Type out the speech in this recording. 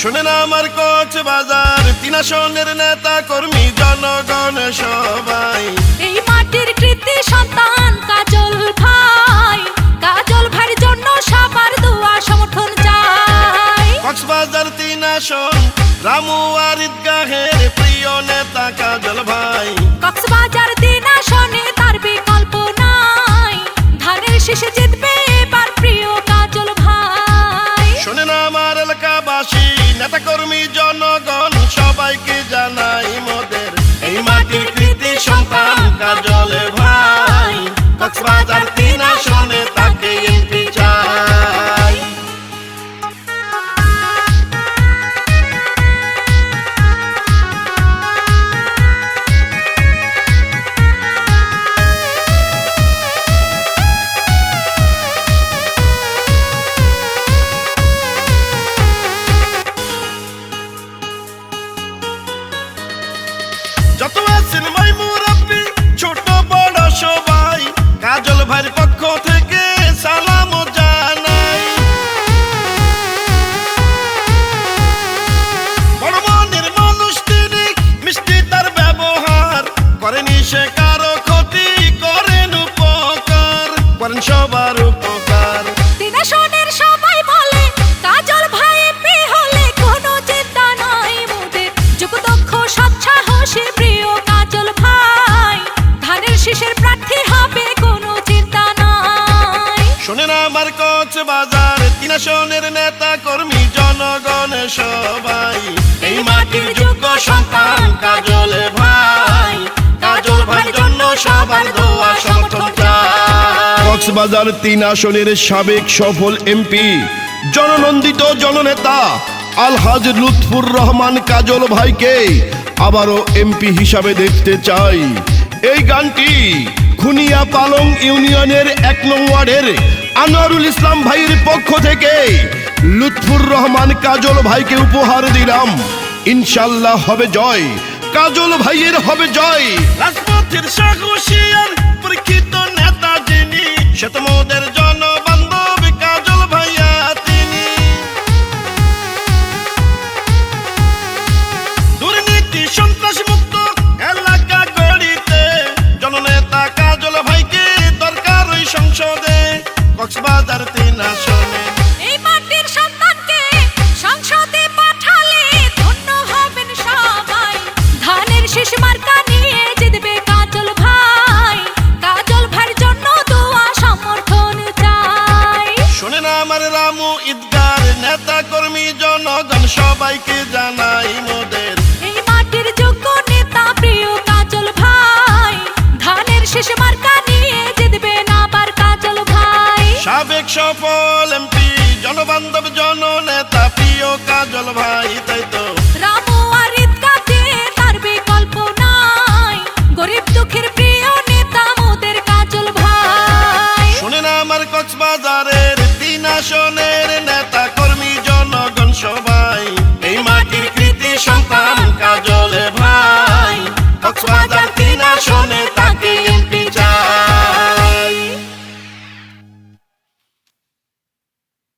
শোনেন আমার কক্সবাজার ৩ আসনের নেতা কর্মী জনগণ সবাই, এই মাটির কৃতি সন্তান কাজল ভাই, কাজল ভাইয়ের জন্য সবার দোয়া সমর্থন চাই। কক্সবাজার ৩ আসন রামু আর ঈদগাহের প্রিয় নেতা কাজল ভাই, কক্সবাজার ৩ আসনে তার বিকল্প নাই, ধানের শীষে জিতবে এবার প্রিয় কাজল ভাই। শোনেন আমার এলাকাবাসী নেতা কর্মী জনগণ সবাইকে জানাই মোদের এই মাটির কৃতি সন্তান কাজল ভাই, কক্সবাজার ৩ আসনে তাকে এমপি চাই। যত আছেন ভাই মুরব্বি ছোট বড় সবাই, কাজল ভাইয়ের পক্ষ থেকে সালাম জানাই। বড় মনের মানুষ তিনি, মিষ্টি তার ব্যবহার, করেনি সে কারো ক্ষতি, করেন উপকার, করেন সবার উপকার। ৩ আসনের সবাই বলে কাজল ভাই এমপি হলে কোনো চিন্তা নাই মোদের, যোগ্য দক্ষ সৎ সাহসী প্রিয় কাজল ভাই, ধানের শীষের প্রার্থী হবে কোনো চিন্তা নাই। শোনেন আমার কক্সবাজার ৩ আসনের নেতা কর্মী জনগণ সবাই, এই মাটির যোগ্য সন্তান কাজল ভাই, কাজল ভাইয়ের জন্য সবার দোয়া সমর্থন চাই। কক্সবাজার ৩ আসনের সাবেক সফল এমপি জননন্দিত জননেতা আলহাজ লুৎফুর রহমান কাজল ভাইকে আবারও এমপি হিসাবে দেখতে চাই। এই গানটি খুনিয়া পালং ইউনিয়নের ১ নং ওয়ার্ডের আনোয়ারুল ইসলাম ভাইয়ের পক্ষ থেকে লুৎফুর রহমান কাজল ভাইকে উপহার দিলাম। ইনশাল্লাহ হবে জয়, কাজল ভাইয়ের হবে জয়। রাজপথের সাহসী আর পরীক্ষিত নেতা যিনি, সে তো মোদের জনবান্ধব কাজল ভাইয়া তিনি। দুর্নীতি সন্ত্রাস মুক্ত এলাকা গড়িতে জননেতা কাজল ভাইকে দরকার ওই সংসদে, কক্সবাজার ৩ আসনে। এই মাটির সন্তানকে সংসদে পাঠালে ধন্য হবেন সবাই, ধানের শীষ মার্কা নিয়ে জিতবে কাজল ভাই, কাজল ভাইয়ের জন্য দোয়া সমর্থন চাই। শোনেন আমার রামু ঈদগার নেতা কর্মী জনগণ সবাইকে জানাই মোদের এই মাটির যোগ্য নেতা প্রিয় কাজল ভাই, ধানের শীষ মার্কা নিয়ে জিতবে আবার কাজল ভাই। সাবেক সফল এমপি জনবান্ধব জননেতা প্রিয় কাজল ভাই, তাই